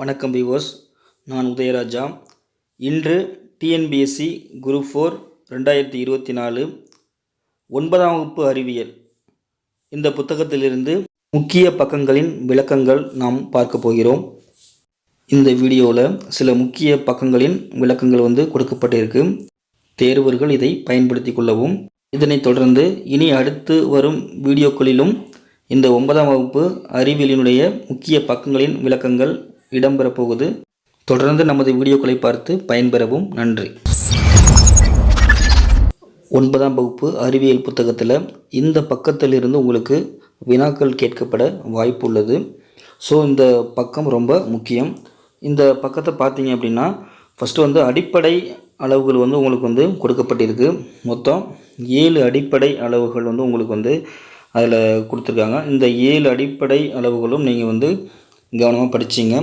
வணக்கம் வியூவர்ஸ், நான் உதயராஜா. இன்று டிஎன்பிஎஸ்சி குரூப் 4 2024 9ஆம் வகுப்பு அறிவியல் இந்த புத்தகத்திலிருந்து முக்கிய பக்கங்களின் விளக்கங்கள் நாம் பார்க்க போகிறோம். இந்த வீடியோவில் சில முக்கிய பக்கங்களின் விளக்கங்கள் கொடுக்கப்பட்டிருக்கு. தேர்வர்கள் இதை பயன்படுத்தி கொள்ளவும். இதனைத் தொடர்ந்து இனி அடுத்து வரும் வீடியோக்களிலும் இந்த 9ஆம் வகுப்பு அறிவியலினுடைய முக்கிய பக்கங்களின் விளக்கங்கள் இடம்பெறப் போகுது. தொடர்ந்து நமது வீடியோக்களை பார்த்து பயன்பெறவும். நன்றி. 9ஆம் வகுப்பு அறிவியல் புத்தகத்தில் இந்த பக்கத்திலிருந்து உங்களுக்கு வினாக்கள் கேட்கப்பட வாய்ப்பு உள்ளது. ஸோ இந்த பக்கம் ரொம்ப முக்கியம். இந்த பக்கத்தை பார்த்தீங்க அப்படின்னா ஃபஸ்ட்டு அடிப்படை அளவுகள் உங்களுக்கு கொடுக்கப்பட்டிருக்கு. மொத்தம் 7 அடிப்படை அளவுகள் உங்களுக்கு அதில் கொடுத்துருக்காங்க. இந்த 7 அடிப்படை அளவுகளும் நீங்கள் கவனமாக படிச்சிங்க.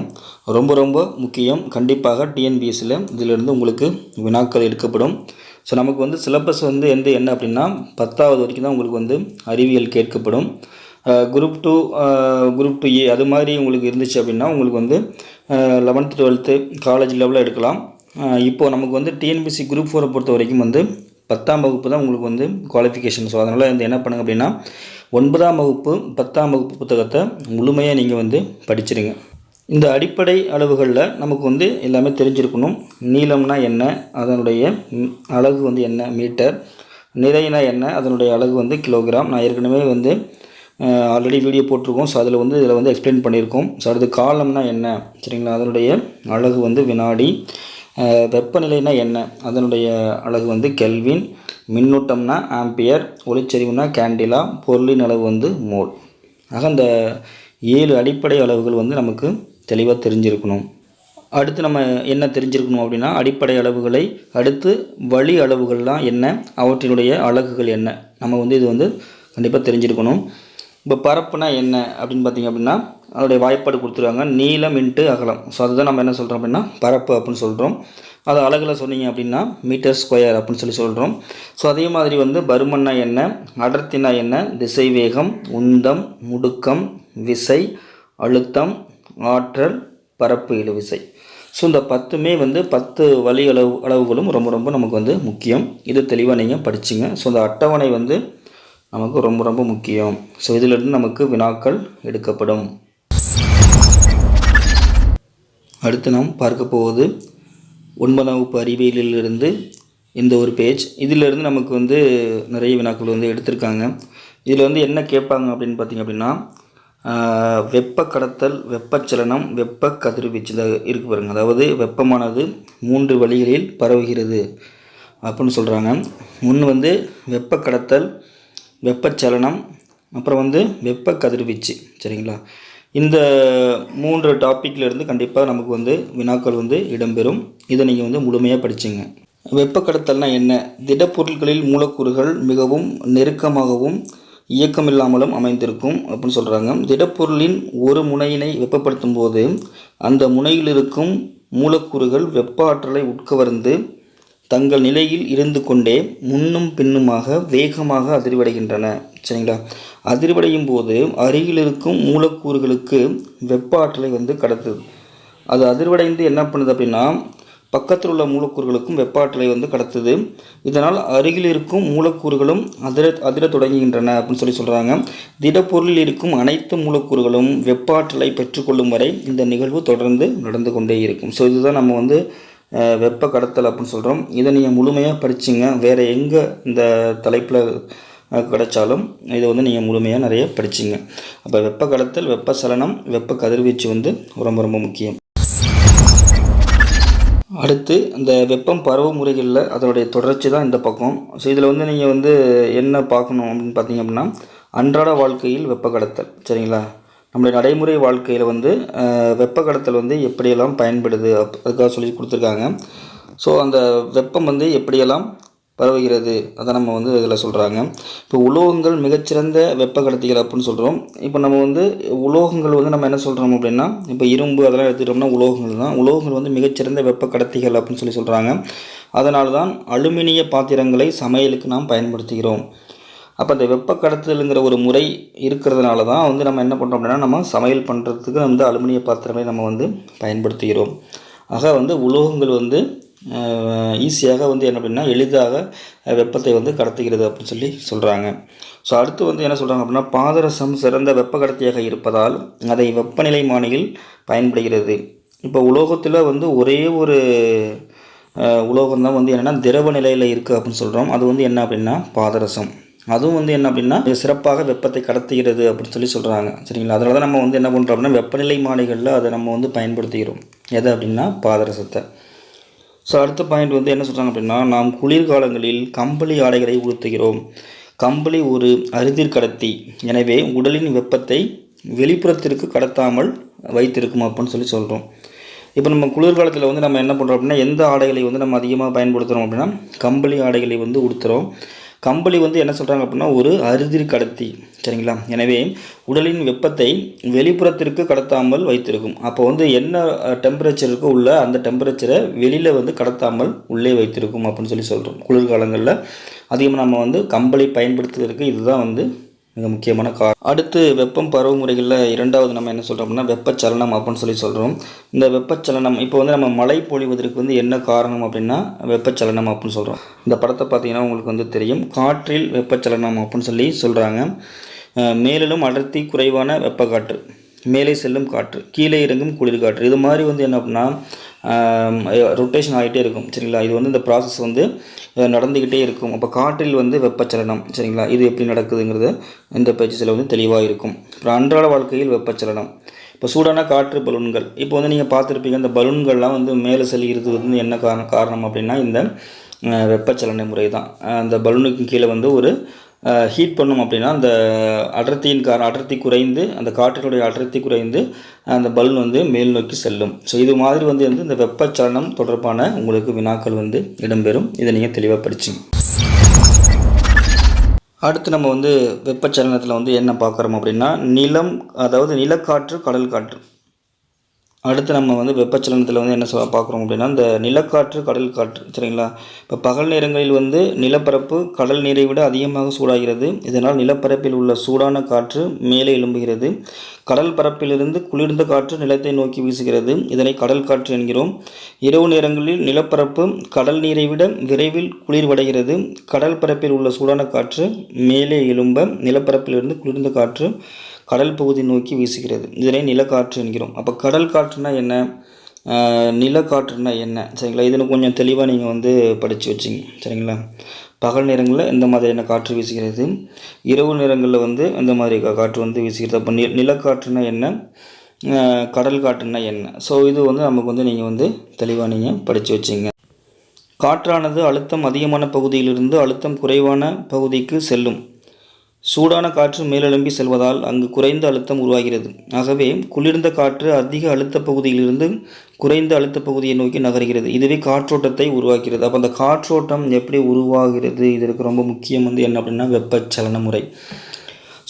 ரொம்ப ரொம்ப முக்கியம். கண்டிப்பாக டிஎன்பிஎஸ்சியில் இதிலிருந்து உங்களுக்கு வினாக்கள் எடுக்கப்படும். ஸோ நமக்கு சிலபஸ் என்ன அப்படின்னா 10வது வரைக்கும் தான் உங்களுக்கு அறிவியல் கேட்கப்படும். குரூப் 2 ஏ அது மாதிரி உங்களுக்கு இருந்துச்சு அப்படின்னா உங்களுக்கு 11th 12th காலேஜ் லெவலில் எடுக்கலாம். இப்போது நமக்கு டிஎன்பிஎஸ்சி குரூப் 4 பொறுத்த வரைக்கும் 10ஆம் வகுப்பு தான் உங்களுக்கு குவாலிஃபிகேஷன். ஸோ அதனால் என்ன பண்ணுங்க அப்படின்னா 9ஆம் வகுப்பு 10ஆம் வகுப்பு புத்தகத்தை முழுமையாக நீங்கள் படிச்சிருங்க. இந்த அடிப்படை அளவுகளில் நமக்கு எல்லாமே தெரிஞ்சிருக்கணும். நீளம்னா என்ன, அதனுடைய அலகு என்ன, மீட்டர். நிறைனா என்ன, அதனுடைய அலகு கிலோகிராம். நான் ஏற்கனவே ஆல்ரெடி வீடியோ போட்டிருக்கோம். ஸோ அதில் இதில் எக்ஸ்பிளைன் பண்ணியிருக்கோம். ஸோ அடுத்து காலம்னா என்ன, சரிங்களா, அதனுடைய அலகு வினாடி. வெப்பநிலைனா என்ன, அதனுடைய அலகு கெல்வின். மின்னூட்டம்னா ஆம்பியர். ஒளிச்செறிவுனா கேண்டிலா. பொருளின் அளவு மோல். ஆக இந்த 7 அடிப்படை அளவுகள் நமக்கு தெளிவாக தெரிஞ்சிருக்கணும். அடுத்து நம்ம என்ன தெரிஞ்சிருக்கணும் அப்படின்னா அடிப்படை அளவுகளை அடுத்து வழி அளவுகள்லாம் என்ன, அவற்றினுடைய அலகுகள் என்ன, நம்ம இது கண்டிப்பாக தெரிஞ்சிருக்கணும். இப்போ பரப்புனா என்ன அப்படின்னு பார்த்திங்க அப்படின்னா அதோடைய வாய்ப்பாடு கொடுத்துருவாங்க, நீளம் இன்ட்டு அகலம். ஸோ அதுதான் நம்ம என்ன சொல்கிறோம் அப்படின்னா பரப்பு அப்படின்னு சொல்கிறோம். அது அலகில் சொன்னீங்க அப்படின்னா மீட்டர் ஸ்கொயர் அப்படின்னு சொல்கிறோம். ஸோ அதே மாதிரி பருமன்னா என்ன, அடர்த்தினா என்ன, திசை வேகம், உந்தம், முடுக்கம், விசை, அழுத்தம், ஆற்றல், பரப்பு இழுவிசை. ஸோ இந்த 10மே 10 வழி அளவுகளும் ரொம்ப ரொம்ப நமக்கு முக்கியம். இது தெளிவாக நீங்கள் படிச்சிங்க. ஸோ இந்த அட்டவணை நமக்கு ரொம்ப ரொம்ப முக்கியம். ஸோ இதிலிருந்து நமக்கு வினாக்கள் எடுக்கப்படும். அடுத்து நாம் பார்க்க போவது 9ஆம் வகுப்பு அறிவியலிலிருந்து இந்த ஒரு பேஜ். இதிலிருந்து நமக்கு நிறைய வினாக்கள் எடுத்திருக்காங்க. இதில் என்ன கேட்பாங்க அப்படின்னு பார்த்திங்க அப்படின்னா வெப்ப கடத்தல், வெப்பச்சலனம், வெப்ப கதிர்வீச்சு இருக்கு பாருங்க. அதாவது வெப்பமானது 3 வழிகளில் பரவுகிறது அப்படின்னு சொல்கிறாங்க. ஒன்று வெப்ப கடத்தல், வெப்பச்சலனம், அப்புறம் வெப்ப கதிர்வீச்சு, சரிங்களா. இந்த 3 டாப்பிக்லேருந்து கண்டிப்பாக நமக்கு வினாக்கள் இடம்பெறும். இதை நீங்கள் முழுமையாக படிச்சிங்க. வெப்ப கடத்தல்னால் என்ன, திடப்பொருட்களில் மூலக்கூறுகள் மிகவும் நெருக்கமாகவும் இயக்கமில்லாமலும் அமைந்திருக்கும் அப்படின்னு சொல்கிறாங்க. திடப்பொருளின் ஒரு முனையினை வெப்பப்படுத்தும் போது அந்த முனையில் இருக்கும் மூலக்கூறுகள் வெப்ப ஆற்றலை உட்கவர்ந்து தங்கள் நிலையில் இருந்து கொண்டே முன்னும் பின்னுமாக வேகமாக அதிர்வடைகின்றன, சரிங்களா. அதிர்வடையும் போது அருகில் இருக்கும் மூலக்கூறுகளுக்கு வெப்ப ஆற்றலை கடத்துது. அது அதிர்வடைந்து என்ன பண்ணுது அப்படின்னா பக்கத்தில் உள்ள மூலக்கூறுகளுக்கும் வெப்ப ஆற்றலை கடத்துது. இதனால் அருகில் இருக்கும் மூலக்கூறுகளும் அதிர தொடங்குகின்றன அப்படின்னு சொல்கிறாங்க. திடப்பொருளில் இருக்கும் அனைத்து மூலக்கூறுகளும் வெப்ப ஆற்றலை பெற்றுக்கொள்ளும் வரை இந்த நிகழ்வு தொடர்ந்து நடந்து கொண்டே இருக்கும். ஸோ இதுதான் நம்ம வெப்ப கடத்தல் அப்படின்னு சொல்கிறோம். இதை நீங்கள் முழுமையாக படிச்சிங்க. வேறு எங்கே இந்த தலைப்பில் கிடைச்சாலும் இதை நீங்கள் முழுமையாக நிறைய படிச்சிங்க. அப்போ வெப்ப கடத்தல், வெப்பச்சலனம், வெப்ப கதிர்வீச்சு ரொம்ப ரொம்ப முக்கியம். அடுத்து இந்த வெப்பம் பரவும் முறைகளில் அதனுடைய தொடர்ச்சி தான் இந்த பக்கம். ஸோ இதில் நீங்கள் என்ன பார்க்கணும் அப்படின்னு பார்த்தீங்க அப்படின்னா அன்றாட வாழ்க்கையில் வெப்ப கடத்தல், சரிங்களா. நம்மளுடைய நடைமுறை வாழ்க்கையில் வெப்ப கடத்தல் எப்படியெல்லாம் பயன்படுது அதுக்காக சொல்லி கொடுத்துருக்காங்க. ஸோ அந்த வெப்பம் எப்படியெல்லாம் பரவுகிறது அதை நம்ம இதில் சொல்கிறாங்க. இப்போ உலோகங்கள் மிகச்சிறந்த வெப்ப கடத்திகள் அப்படின்னு சொல்கிறோம். இப்போ நம்ம உலோகங்கள் நம்ம என்ன சொல்கிறோம் அப்படின்னா இப்போ இரும்பு அதெல்லாம் எடுத்துக்கிட்டோம்னா உலோகங்கள் தான். உலோகங்கள் மிகச்சிறந்த வெப்ப கடத்திகள் அப்படின்னு சொல்கிறாங்க. அதனால தான் அலுமினிய பாத்திரங்களை சமையலுக்கு நாம் பயன்படுத்துகிறோம். அப்போ அந்த வெப்ப கடத்தலுங்கிற ஒரு முறை இருக்கிறதுனால தான் வந்து நம்ம என்ன பண்ணுறோம் அப்படின்னா, நம்ம சமையல் பண்ணுறதுக்கு வந்து அலுமினிய பாத்திரங்களை நம்ம வந்து பயன்படுத்துகிறோம். ஆக வந்து உலோகங்கள் வந்து ஈஸியாக வந்து என்ன அப்படின்னா எளிதாக வெப்பத்தை வந்து கடத்துகிறது அப்படின்னு சொல்லி சொல்கிறாங்க. ஸோ அடுத்து வந்து என்ன சொல்கிறாங்க அப்படின்னா, பாதரசம் சிறந்த வெப்ப கடத்தியாக இருப்பதால் அதை வெப்பநிலைமானியில் பயன்படுகிறது. இப்போ உலோகத்தில் வந்து ஒரே ஒரு உலோகம் தான் வந்து என்னென்னா திரவ நிலையில் இருக்குது அப்படின்னு சொல்கிறோம். அது வந்து என்ன அப்படின்னா பாதரசம். அதுவும் வந்து என்ன அப்படின்னா சிறப்பாக வெப்பத்தை கடத்துகிறது அப்படின்னு சொல்லி சொல்கிறாங்க. சரிங்களா? அதனால தான் நம்ம வந்து என்ன பண்ணுறோம் அப்படின்னா வெப்பநிலை மானிகளில் அதை நம்ம வந்து பயன்படுத்துகிறோம். எது அப்படின்னா பாதரசத்தை. ஸோ அடுத்த பாயிண்ட் வந்து என்ன சொல்கிறாங்க அப்படின்னா, நாம் குளிர்காலங்களில் கம்பளி ஆடைகளை உடுத்துகிறோம். கம்பளி ஒரு அறுதிர் கடத்தி, எனவே உடலின் வெப்பத்தை வெளிப்புறத்திற்கு கடத்தாமல் வைத்திருக்கும் அப்படின்னு சொல்லி சொல்கிறோம். இப்போ நம்ம குளிர்காலத்தில் வந்து நம்ம என்ன பண்ணுறோம் அப்படின்னா, எந்த ஆடைகளை வந்து நம்ம அதிகமாக பயன்படுத்துகிறோம் அப்படின்னா கம்பளி ஆடைகளை வந்து உடுத்துகிறோம். கம்பளி வந்து என்ன சொல்கிறாங்க அப்படின்னா ஒரு அறுதிர் கடத்தி. சரிங்களா? எனவே உடலின் வெப்பத்தை வெளிப்புறத்திற்கு கடத்தாமல் வைத்திருக்கும். அப்போ வந்து என்ன டெம்பரேச்சருக்கு உள்ள அந்த டெம்பரேச்சரை வெளியில் வந்து கடத்தாமல் உள்ளே வைத்திருக்கும் அப்படின்னு சொல்லி சொல்கிறோம். குளிர்காலங்களில் அதிகமாக நம்ம வந்து கம்பளி பயன்படுத்துவதற்கு இதுதான் வந்து மிக முக்கியமான காரணம். அடுத்து வெப்பம் பரவும் முறைகளில் இரண்டாவது நம்ம என்ன சொல்கிறோம் அப்படின்னா வெப்பச்சலனம் அப்படின்னு சொல்லி சொல்கிறோம். இந்த வெப்பச்சலனம் இப்போ வந்து நம்ம மழை பொழிவதற்கு வந்து என்ன காரணம் அப்படின்னா வெப்பச்சலனம் அப்படின்னு சொல்கிறோம். இந்த படத்தை பார்த்தீங்கன்னா உங்களுக்கு வந்து தெரியும். காற்றில் வெப்பச்சலனம் அப்படின்னு சொல்லி சொல்கிறாங்க. மேலும் அடர்த்தி குறைவான வெப்பக்காற்று, மேலே செல்லும் காற்று, கீழே இறங்கும் குளிர்காற்று, இது மாதிரி வந்து என்ன அப்படின்னா ரொட்டேஷன் ஆகிட்டே இருக்கும். சரிங்களா? இது வந்து இந்த ப்ராசஸ் வந்து நடந்துக்கிட்டே இருக்கும். அப்போ காற்றில் வந்து வெப்பச்சலனம். சரிங்களா? இது எப்படி நடக்குதுங்கிறது இந்த பேஜஸில் வந்து தெளிவாக இருக்கும். அப்புறம் அன்றாட வாழ்க்கையில் வெப்பச்சலனம். இப்போ சூடான காற்று பலூன்கள், இப்போ வந்து நீங்கள் பார்த்துருப்பீங்க, இந்த பலூன்கள்லாம் வந்து மேலே செல்கிறது வந்து என்ன காரணம் அப்படின்னா இந்த வெப்பச்சலன முறை தான். அந்த பலூனுக்கு கீழே வந்து ஒரு ஹீட் பண்ணோம் அப்படின்னா அந்த அடர்த்தி குறைந்து, அந்த காற்றினுடைய அடர்த்தி குறைந்து அந்த பலூன் வந்து மேல் நோக்கி செல்லும். ஸோ இது மாதிரி வந்து இந்த வெப்பச்சலனம் தொடர்பான உங்களுக்கு வினாக்கள் வந்து இடம்பெறும். இதை நீங்கள் தெளிவாக படிச்சிங்க. அடுத்து நம்ம வந்து வெப்பச்சலனத்தில் வந்து என்ன பார்க்குறோம் அப்படின்னா நிலம், அதாவது நிலக்காற்று, கடல் காற்று. அடுத்து நம்ம வந்து வெப்பச்சலனத்தில் வந்து என்ன பார்க்குறோம் அப்படின்னா இந்த நிலக்காற்று, கடல் காற்று. சரிங்களா? இப்போ பகல் நேரங்களில் வந்து நிலப்பரப்பு கடல் நீரை விட அதிகமாக சூடாகிறது. இதனால் நிலப்பரப்பில் உள்ள சூடான காற்று மேலே எழும்புகிறது. கடல் பரப்பிலிருந்து குளிர்ந்த காற்று நிலத்தை நோக்கி வீசுகிறது. இதனை கடல் காற்று என்கிறோம். இரவு நேரங்களில் நிலப்பரப்பு கடல் நீரை விட விரைவில் குளிர்வடைகிறது. கடல் பரப்பில் உள்ள சூடான காற்று மேலே எழும்ப நிலப்பரப்பிலிருந்து குளிர்ந்த காற்று கடல் பகுதி நோக்கி வீசுகிறது. இதனை நிலக்காற்று என்கிறோம். அப்போ கடல் காற்றுனா என்ன, நிலக்காற்றுனா என்ன? சரிங்களா? இதனை கொஞ்சம் தெளிவாக நீங்கள் வந்து படித்து வச்சிங்க. சரிங்களா? பகல் நேரங்களில் எந்த மாதிரியான காற்று வீசுகிறது, இரவு நேரங்களில் வந்து எந்த மாதிரி காற்று வந்து வீசுகிறது. அப்போ நிலக்காற்றுனா என்ன, கடல் காற்றுனா என்ன? ஸோ இது வந்து நமக்கு வந்து நீங்கள் வந்து தெளிவாக நீங்கள் படித்து வச்சிங்க. காற்றானது அழுத்தம் அதிகமான பகுதியிலிருந்து அழுத்தம் குறைவான பகுதிக்கு செல்லும். சூடான காற்று மேலெழும்பி செல்வதால் அங்கு குறைந்த அழுத்தம் உருவாகிறது. ஆகவே குளிர்ந்த காற்று அதிக அழுத்த பகுதியிலிருந்து குறைந்த அழுத்த பகுதியை நோக்கி நகர்கிறது. இதுவே காற்றோட்டத்தை உருவாக்கிறது. அப்போ அந்த காற்றோட்டம் எப்படி உருவாகிறது, இதற்கு ரொம்ப முக்கியம் வந்து என்ன அப்படின்னா வெப்பச்சலன முறை.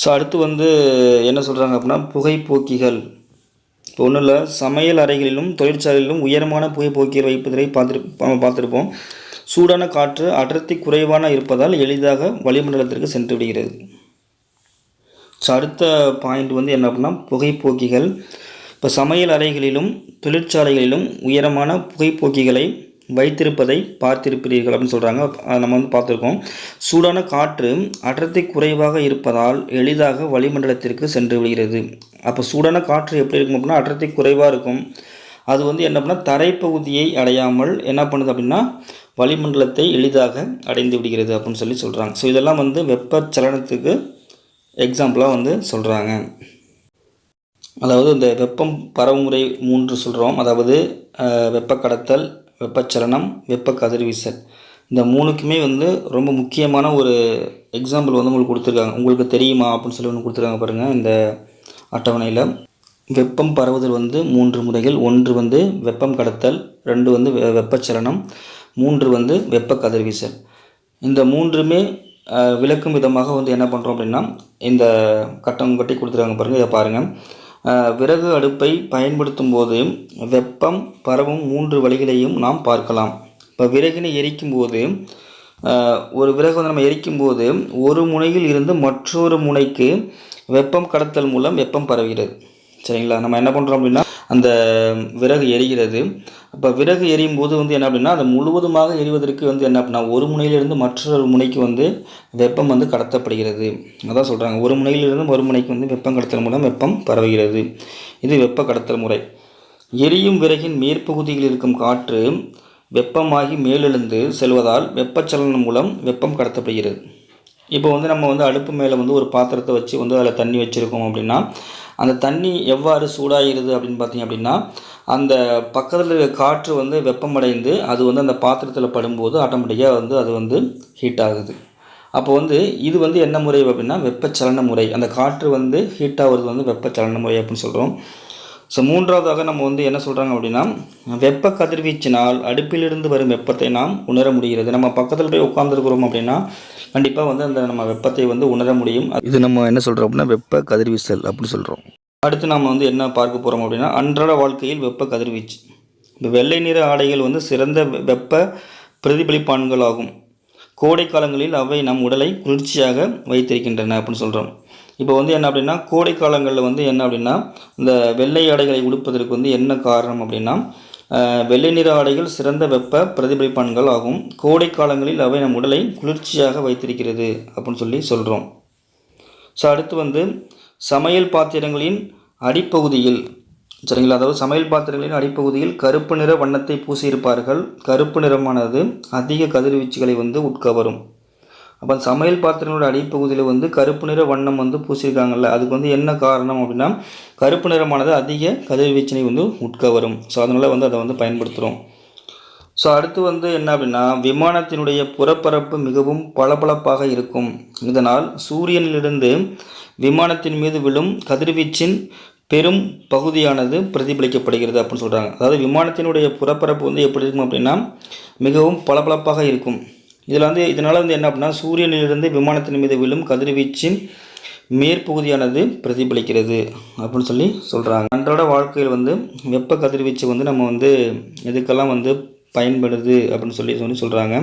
ஸோ அடுத்து வந்து என்ன சொல்கிறாங்க அப்படின்னா புகைப்போக்கிகள். இப்போ ஒன்றும் இல்லை, சமையல் அறைகளிலும் தொழிற்சாலைகளிலும் உயரமான புகைப்போக்கிகள் வைப்பதை பார்த்துருப்போம். சூடான காற்று அடர்த்தி குறைவான இருப்பதால் எளிதாக வளிமண்டலத்திற்கு சென்று விடுகிறது. ஸோ அடுத்த பாயிண்ட் வந்து என்ன அப்படின்னா புகைப்போக்கிகள். இப்போ சமையல் அறைகளிலும் தொழிற்சாலைகளிலும் உயரமான புகைப்போக்கிகளை வைத்திருப்பதை பார்த்திருப்பீர்கள் அப்படின்னு சொல்கிறாங்க. அதை நம்ம வந்து பார்த்துருக்கோம். சூடான காற்று அடர்த்தி குறைவாக இருப்பதால் எளிதாக வளிமண்டலத்திற்கு சென்று விடுகிறது. அப்போ சூடான காற்று எப்படி இருக்கும் அப்படின்னா அடர்த்தி குறைவாக இருக்கும். அது வந்து என்ன அப்படின்னா தரைப்பகுதியை அடையாமல் என்ன பண்ணுது அப்படின்னா வளிமண்டலத்தை எளிதாக அடைந்து விடுகிறது அப்படின்னு சொல்லி சொல்கிறாங்க. ஸோ இதெல்லாம் வந்து வெப்பச்சலனத்துக்கு எக்ஸாம்பிளாக வந்து சொல்கிறாங்க. அதாவது இந்த வெப்பம் பரவுமுறை 3 சொல்கிறோம். அதாவது வெப்ப கடத்தல், வெப்பச்சலனம், வெப்ப கதிர்வீசல். இந்த 3க்குமே வந்து ரொம்ப முக்கியமான ஒரு எக்ஸாம்பிள் வந்து உங்களுக்கு கொடுத்துருக்காங்க. உங்களுக்கு தெரியுமா அப்படின்னு சொல்லி ஒன்று கொடுத்துருக்காங்க பாருங்கள் இந்த அட்டவணையில். வெப்பம் பரவுதல் வந்து 3 முறைகள். 1 வந்து வெப்பம் கடத்தல், 2 வந்து வெப்பச்சலனம், 3 வந்து வெப்ப கதிர்வீசல். இந்த 3மே விளக்கும் விதமாக வந்து என்ன பண்ணுறோம் அப்படின்னா இந்த கட்டம் கட்டி கொடுத்துருக்காங்க பாருங்கள். இதை பாருங்கள். விறகு அடுப்பை பயன்படுத்தும் போது வெப்பம் பரவும் 3 வழிகளையும் நாம் பார்க்கலாம். இப்போ விறகினை எரிக்கும் போது ஒரு விறகு வந்து நம்ம எரிக்கும் போது ஒரு முனையில் இருந்து மற்றொரு முனைக்கு வெப்பம் கடத்தல் மூலம் வெப்பம் பரவுகிறது. சரிங்களா? நம்ம என்ன பண்ணுறோம் அப்படின்னா அந்த விறகு எரிகிறது. அப்போ விறகு எரியும் போது வந்து என்ன அப்படின்னா அது முழுவதுமாக எரிவதற்கு வந்து என்ன அப்படின்னா ஒரு முனையிலிருந்து மற்றொரு முனைக்கு வந்து வெப்பம் வந்து கடத்தப்படுகிறது. அதான் சொல்கிறாங்க, ஒரு முனையிலிருந்து ஒரு முனைக்கு வந்து வெப்பம் கடத்தல் மூலம் வெப்பம் பரவுகிறது. இது வெப்ப கடத்தல் முறை. எரியும் விறகின் மேற்பகுதியில் இருக்கும் காற்று வெப்பமாகி மேலெழுந்து செல்வதால் வெப்பச்சலனம் மூலம் வெப்பம் கடத்தப்படுகிறது. இப்போ வந்து நம்ம வந்து அடுப்பு மேலே வந்து ஒரு பாத்திரத்தை வச்சு வந்து அதில் தண்ணி வச்சுருக்கோம் அப்படின்னா அந்த தண்ணி எவ்வாறு சூடாகிறது அப்படின்னு பார்த்தீங்க அப்படின்னா அந்த பக்கத்தில் இருக்க காற்று வந்து வெப்பமடைந்து அது வந்து அந்த பாத்திரத்தில் படும்போது ஆட்டோமேட்டிக்காக வந்து அது வந்து ஹீட் ஆகுது. அப்போ வந்து இது வந்து என்ன முறை அப்படின்னா வெப்பச்சலன முறை. அந்த காற்று வந்து ஹீட் ஆகுறது வந்து வெப்பச்சலன முறை அப்படின்னு சொல்கிறோம். ஸோ மூன்றாவதாக நம்ம வந்து என்ன சொல்கிறாங்க அப்படின்னா வெப்ப கதிர்வீச்சினால் அடுப்பிலிருந்து வரும் வெப்பத்தை நாம் உணர முடிகிறது. நம்ம பக்கத்தில் போய் உட்காந்துருக்கிறோம் அப்படின்னா கண்டிப்பாக வந்து அந்த நம்ம வெப்பத்தை வந்து உணர முடியும். இது நம்ம என்ன சொல்கிறோம் அப்படின்னா வெப்ப கதிர்வீசல் அப்படின்னு சொல்கிறோம். அடுத்து நாம் வந்து என்ன பார்க்க போகிறோம் அப்படின்னா அன்றாட வாழ்க்கையில் வெப்ப கதிர்வீச்சு. இப்போ வெள்ளை நிற ஆடைகள் வந்து சிறந்த வெப்ப பிரதிபலிப்பான்கள் ஆகும். கோடை காலங்களில் அவை நம் உடலை குளிர்ச்சியாக வைத்திருக்கின்றன அப்படின்னு சொல்கிறோம். இப்போ வந்து என்ன அப்படின்னா கோடை காலங்களில் வந்து என்ன அப்படின்னா இந்த வெள்ளை ஆடைகளை உடுப்பதற்கு வந்து என்ன காரணம் அப்படின்னா வெள்ளை நிற ஆடைகள் சிறந்த வெப்ப பிரதிபலிப்பான்கள் ஆகும். கோடை காலங்களில் அவை நம் உடலை குளிர்ச்சியாக வைத்திருக்கிறது அப்படின்னு சொல்லி சொல்கிறோம். ஸோ அடுத்து வந்து சமையல் பாத்திரங்களின் அடிப்பகுதியில் சரிங்களா, அதாவது சமையல் பாத்திரங்களின் அடிப்பகுதியில் கருப்பு நிற வண்ணத்தை பூசியிருப்பார்கள். கருப்பு நிறமானது அதிக கதிர்வீச்சுகளை வந்து உட்கவரும். அப்போ சமையல் பாத்திரங்களோட அடிப்பகுதியில் வந்து கருப்பு நிற வண்ணம் வந்து பூசியிருக்காங்கல்ல, அதுக்கு வந்து என்ன காரணம் அப்படின்னா கருப்பு நிறமானது அதிக கதிர்வீச்சினை வந்து உட்கவரும். ஸோ அதனால் வந்து அதை வந்து பயன்படுத்துகிறோம். ஸோ அடுத்து வந்து என்ன அப்படின்னா விமானத்தினுடைய புறப்பரப்பு மிகவும் பளபளப்பாக இருக்கும். இதனால் சூரியனிலிருந்து விமானத்தின் மீது விழும் கதிர்வீச்சின் பெரும் பகுதியானது பிரதிபலிக்கப்படுகிறது அப்படின்னு சொல்கிறாங்க. அதாவது விமானத்தினுடைய புறப்பரப்பு வந்து எப்படி இருக்கும் அப்படின்னா மிகவும் பளபளப்பாக இருக்கும். இதனால் வந்து என்ன அப்படின்னா சூரியனிலிருந்து விமானத்தின் மீது விழும் கதிர்வீச்சின் மேற்பகுதியானது பிரதிபலிக்கிறது அப்படின்னு சொல்லி சொல்கிறாங்க. அன்றாட வாழ்க்கையில் வந்து வெப்ப கதிர்வீச்சு வந்து நம்ம வந்து எதுக்கெல்லாம் வந்து பயன்படுது அப்படின்னு சொல்லி சொல்கிறாங்க.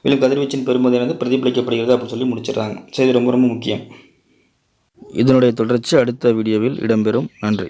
விழும் கதிர்வீச்சின் பெரும்பகுதியானது பிரதிபலிக்கப்படுகிறது அப்படின்னு சொல்லி முடிச்சிடுறாங்க. ஸோ இது ரொம்ப ரொம்ப முக்கியம். இதனுடைய தொடர்ச்சி அடுத்த வீடியோவில் இடம்பெறும். நன்றி.